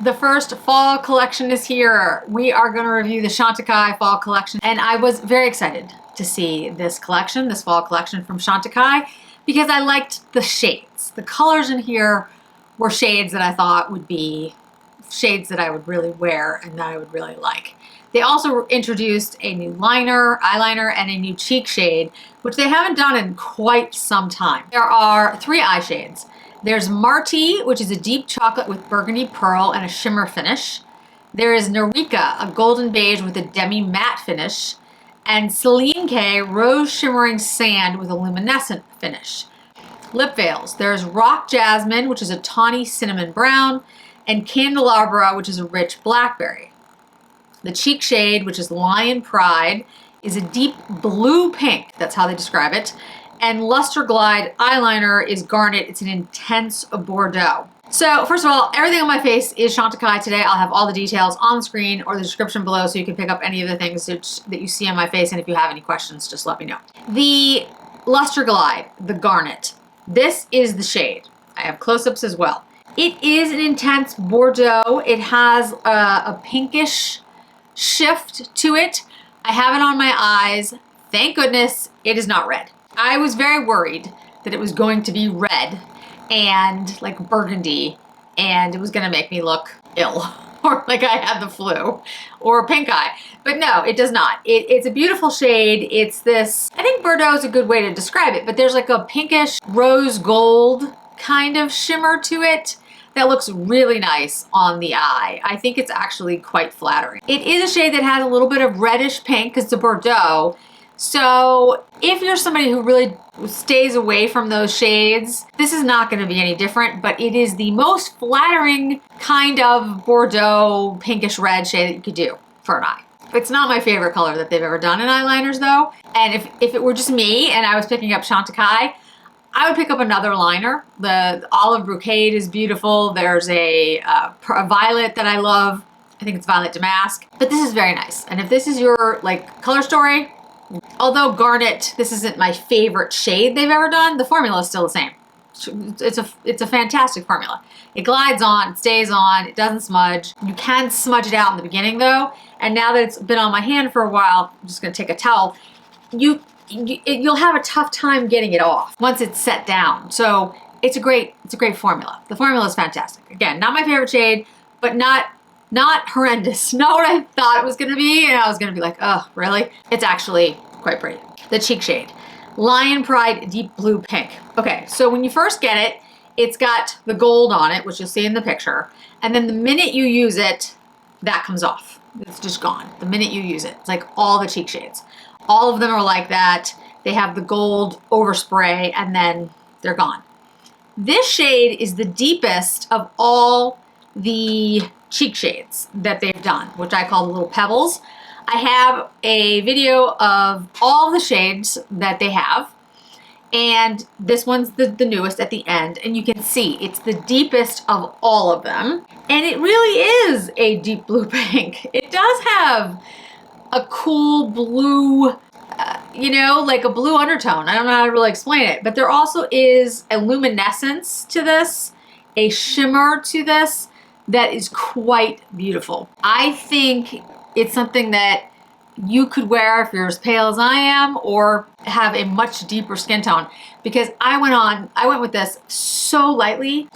The first fall collection is here. We are going to review the Chantecaille Fall Collection, and I was very excited to see this collection, this fall collection from Chantecaille, because I liked the shades. The colors in here were shades that I thought would be shades that I would really wear and that I would really like. They also introduced a new eyeliner, and a new cheek shade, which they haven't done in quite some time. There are 3 eye shades. There's Marty, which is a deep chocolate with burgundy pearl and a shimmer finish. There is Narika, a golden beige with a demi-matte finish. And Celine K, rose shimmering sand with a luminescent finish. Lip veils. There's Rock Jasmine, which is a tawny cinnamon brown, and Candelabra, which is a rich blackberry. The cheek shade, which is Lion Pride, is a deep blue pink. That's how they describe it. And Luster Glide eyeliner is Garnet. It's an intense Bordeaux. So first of all, everything on my face is Chantecaille today. I'll have all the details on the screen or the description below so you can pick up any of the things that you see on my face. And if you have any questions, just let me know. The Luster Glide, the Garnet. This is the shade. I have close-ups as well. It is an intense Bordeaux. It has a pinkish shift to it. I have it on my eyes. Thank goodness it is not red. I was very worried that it was going to be red and like burgundy, and it was going to make me look ill or like I had the flu or pink eye. But no, it does not. It's a beautiful shade. It's this, I think Bordeaux is a good way to describe it, but there's like a pinkish rose gold kind of shimmer to it that looks really nice on the eye. I think it's actually quite flattering. It is a shade that has a little bit of reddish pink because it's a Bordeaux. So if you're somebody who really stays away from those shades, this is not going to be any different, but it is the most flattering kind of Bordeaux pinkish red shade that you could do for an eye. It's not my favorite color that they've ever done in eyeliners though. And if it were just me and I was picking up Chantecaille, I would pick up another liner. The Olive Brocade is beautiful. There's a violet that I love. I think it's Violet Damask, but this is very nice. And if this is your like color story, although Garnet, this isn't my favorite shade they've ever done, the formula is still the same. It's a fantastic formula. It glides on, it stays on, it doesn't smudge. You can smudge it out in the beginning though, and now that it's been on my hand for a while, I'm just gonna take a towel, you'll have a tough time getting it off once it's set down. So it's a great formula. The formula is fantastic. Again, not my favorite shade, but not horrendous. Not what I thought it was gonna be, and I was gonna be like, oh, really? It's actually quite pretty. The cheek shade, Lion Pride Deep Blue Pink. Okay, so when you first get it, it's got the gold on it, which you'll see in the picture, and then the minute you use it, that comes off. It's just gone. The minute you use it, it's like all the cheek shades. All of them are like that. They have the gold overspray, and then they're gone. This shade is the deepest of all the cheek shades that they've done, which I call the little pebbles. I have a video of all the shades that they have, and this one's the newest at the end, and you can see it's the deepest of all of them, and it really is a deep blue pink. It does have a cool blue, you know, like a blue undertone. I don't know how to really explain it, but there also is a luminescence to this, a shimmer to this, that is quite beautiful. I think it's something that you could wear if you're as pale as I am or have a much deeper skin tone, because I went with this so lightly,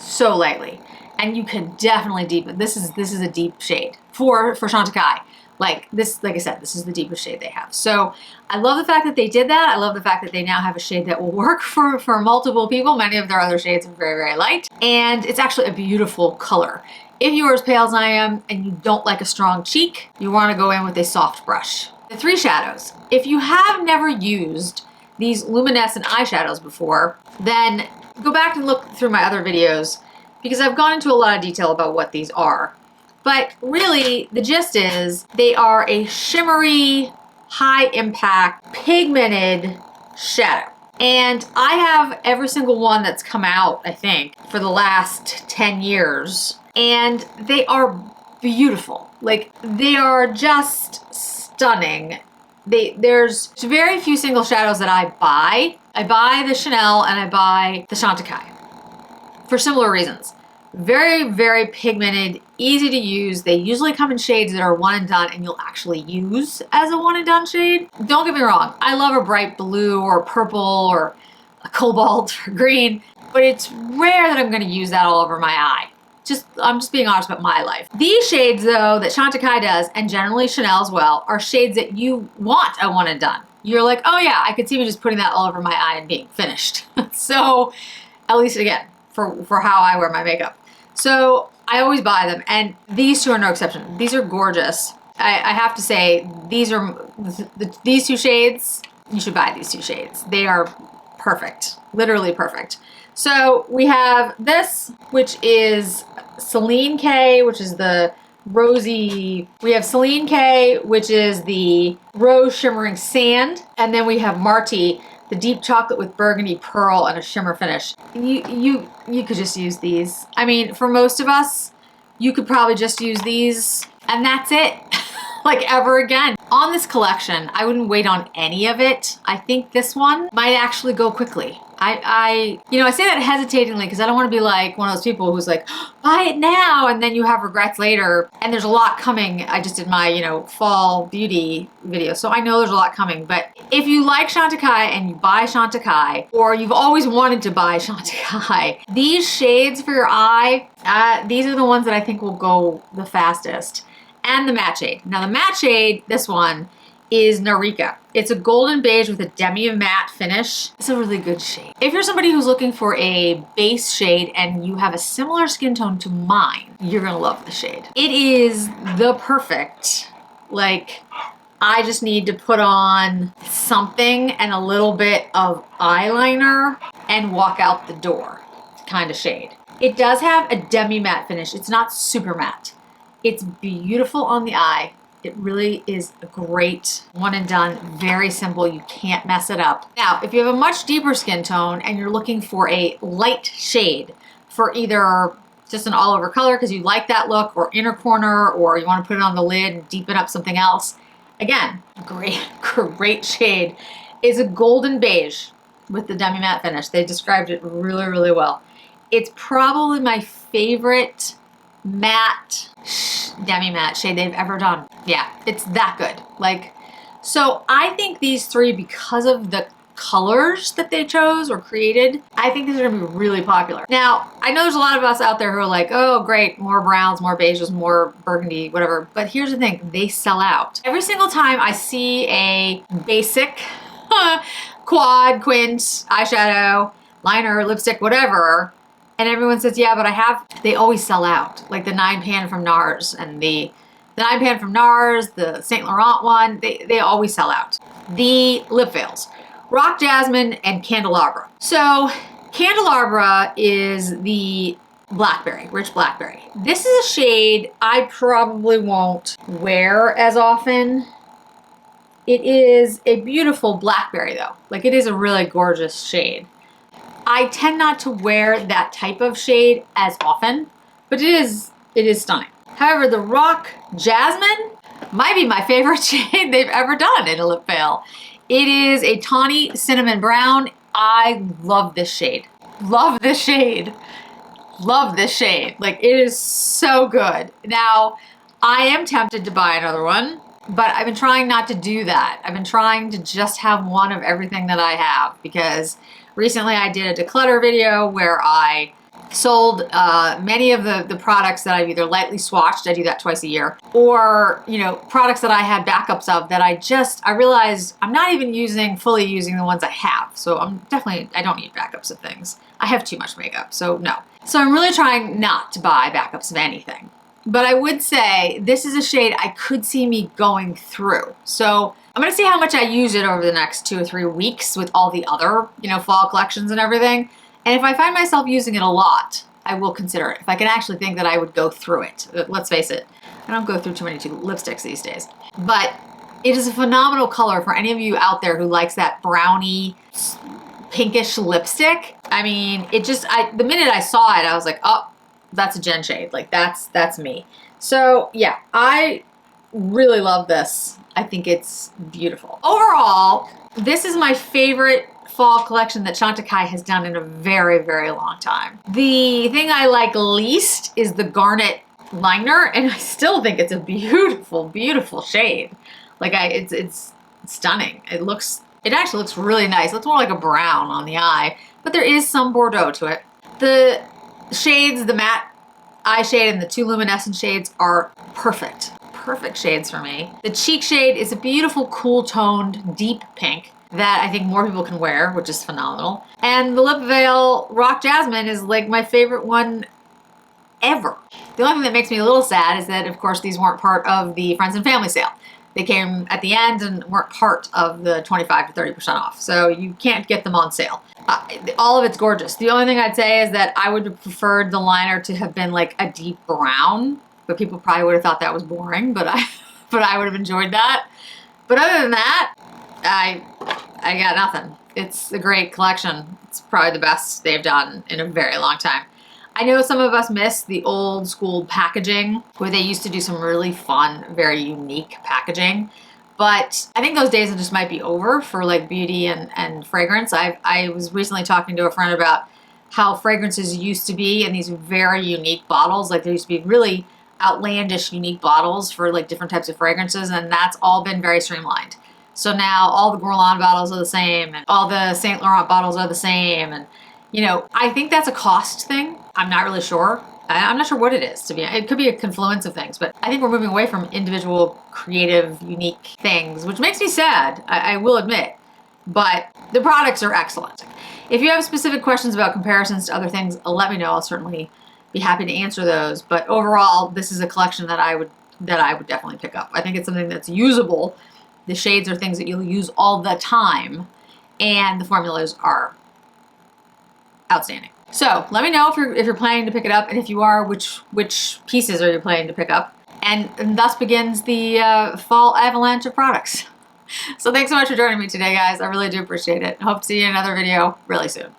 and you can definitely deepen. This is a deep shade for Chantecaille. Like this, like I said, this is the deepest shade they have. So I love the fact that they did that. I love the fact that they now have a shade that will work for multiple people. Many of their other shades are very, very light, and it's actually a beautiful color. If you are as pale as I am and you don't like a strong cheek, you want to go in with a soft brush. The 3 shadows. If you have never used these luminescent eyeshadows before, then go back and look through my other videos, because I've gone into a lot of detail about what these are. But really, the gist is they are a shimmery, high impact, pigmented shadow. And I have every single one that's come out, I think, for the last 10 years. And they are beautiful. Like, they are just stunning. There's very few single shadows that I buy. I buy the Chanel and I buy the Chantecaille for similar reasons. Very, very pigmented, easy to use. They usually come in shades that are one and done and you'll actually use as a one and done shade. Don't get me wrong, I love a bright blue or purple or a cobalt or green, but it's rare that I'm gonna use that all over my eye. I'm just being honest about my life. These shades though, that Chantecaille does, and generally Chanel as well, are shades that you want a one and done. You're like, oh yeah, I could see me just putting that all over my eye and being finished. So, at least again, for how I wear my makeup. So I always buy them, and these two are no exception. These are gorgeous. I have to say, these two shades, you should buy these two shades. They are perfect, literally perfect. So we have this, which is Celine K, which is the rosy. We have Celine K, which is the rose shimmering sand, and then we have Marty, the deep chocolate with burgundy pearl and a shimmer finish. You could just use these. I mean, for most of us, you could probably just use these and that's it. Like ever again. On this collection, I wouldn't wait on any of it. I think this one might actually go quickly. I say that hesitatingly because I don't want to be like one of those people who's like, buy it now, and then you have regrets later. And there's a lot coming. I just did my, fall beauty video, so I know there's a lot coming. But if you like Chantecaille and you buy Chantecaille, or you've always wanted to buy Chantecaille, these shades for your eye, these are the ones that I think will go the fastest. And the matte shade. Now the matte shade, this one, is Narika. It's a golden beige with a demi-matte finish. It's a really good shade. If you're somebody who's looking for a base shade and you have a similar skin tone to mine, you're gonna love the shade. It is the perfect, like, I just need to put on something and a little bit of eyeliner and walk out the door kind of shade. It does have a demi-matte finish. It's not super matte. It's beautiful on the eye. It really is a great one and done, very simple. You can't mess it up. Now, if you have a much deeper skin tone and you're looking for a light shade for either just an all over color because you like that look, or inner corner, or you want to put it on the lid and deepen up something else, again, great shade is a golden beige with the demi-matte finish. They described it really, really well. It's probably my favorite matte demi-matte shade they've ever done. Yeah, it's that good. Like, so I think these three, because of the colors that they chose or created, I think these are gonna be really popular. Now, I know there's a lot of us out there who are like, oh great, more browns, more beiges, more burgundy, whatever. But here's the thing, they sell out. Every single time I see a basic quad, quint, eyeshadow, liner, lipstick, whatever, and everyone says, yeah, but they always sell out. Like the 9 pan from NARS and the 9 pan from NARS, the Saint Laurent one, they always sell out. The lip veils, Rock Jasmine and Candelabra. So Candelabra is the blackberry, rich blackberry. This is a shade I probably won't wear as often. It is a beautiful blackberry though. Like, it is a really gorgeous shade. I tend not to wear that type of shade as often, but it is stunning. However, the Rock Jasmine might be my favorite shade they've ever done in a lip veil. It is a tawny cinnamon brown. I love this shade. Love this shade. Love this shade. Like, it is so good. Now, I am tempted to buy another one, but I've been trying not to do that. I've been trying to just have one of everything that I have, because recently I did a declutter video where I sold many of the products that I've either lightly swatched, I do that twice a year, or products that I had backups of that I realized I'm not even fully using the ones I have. So I don't need backups of things. I have too much makeup, so no. So I'm really trying not to buy backups of anything. But I would say this is a shade I could see me going through. So I'm gonna see how much I use it over the next 2 or 3 weeks with all the other, fall collections and everything. And if I find myself using it a lot, I will consider it. If I can actually think that I would go through it. Let's face it, I don't go through too many lipsticks these days. But it is a phenomenal color for any of you out there who likes that brownie, pinkish lipstick. I mean, the minute I saw it, I was like, oh, that's a Jen shade. Like, that's me. So yeah, I really love this. I think it's beautiful. Overall, this is my favorite fall collection that Chantecaille has done in a very, very long time. The thing I like least is the Garnet liner, and I still think it's a beautiful, beautiful shade. Like it's stunning. It actually looks really nice. It looks more like a brown on the eye, but there is some Bordeaux to it. The shades, the matte eye shade and the two luminescent shades are perfect. Perfect shades for me. The cheek shade is a beautiful, cool toned, deep pink that I think more people can wear, which is phenomenal. And the Lip Veil Rock Jasmine is like my favorite one ever. The only thing that makes me a little sad is that, of course, these weren't part of the Friends and Family sale. They came at the end and weren't part of the 25 to 30% off. So you can't get them on sale. All of it's gorgeous. The only thing I'd say is that I would have preferred the liner to have been like a deep brown, but people probably would have thought that was boring, but I would have enjoyed that. But other than that, I got nothing. It's a great collection. It's probably the best they've done in a very long time. I know some of us miss the old school packaging where they used to do some really fun, very unique packaging. But I think those days just might be over for like beauty and fragrance. I was recently talking to a friend about how fragrances used to be in these very unique bottles. Like there used to be really outlandish, unique bottles for like different types of fragrances, and that's all been very streamlined. So now all the Guerlain bottles are the same, and all the Saint Laurent bottles are the same, and you know, I think that's a cost thing. I'm not really sure. I'm not sure what it is, to be honest. It could be a confluence of things, but I think we're moving away from individual, creative, unique things, which makes me sad, I will admit, but the products are excellent. If you have specific questions about comparisons to other things, let me know. I'll certainly be happy to answer those, but overall, this is a collection that I would definitely pick up. I think it's something that's usable. The shades are things that you'll use all the time, and the formulas are outstanding. So let me know if you're planning to pick it up, and if you are, which pieces are you planning to pick up? And thus begins the fall avalanche of products. So thanks so much for joining me today, guys. I really do appreciate it. I hope to see you in another video really soon.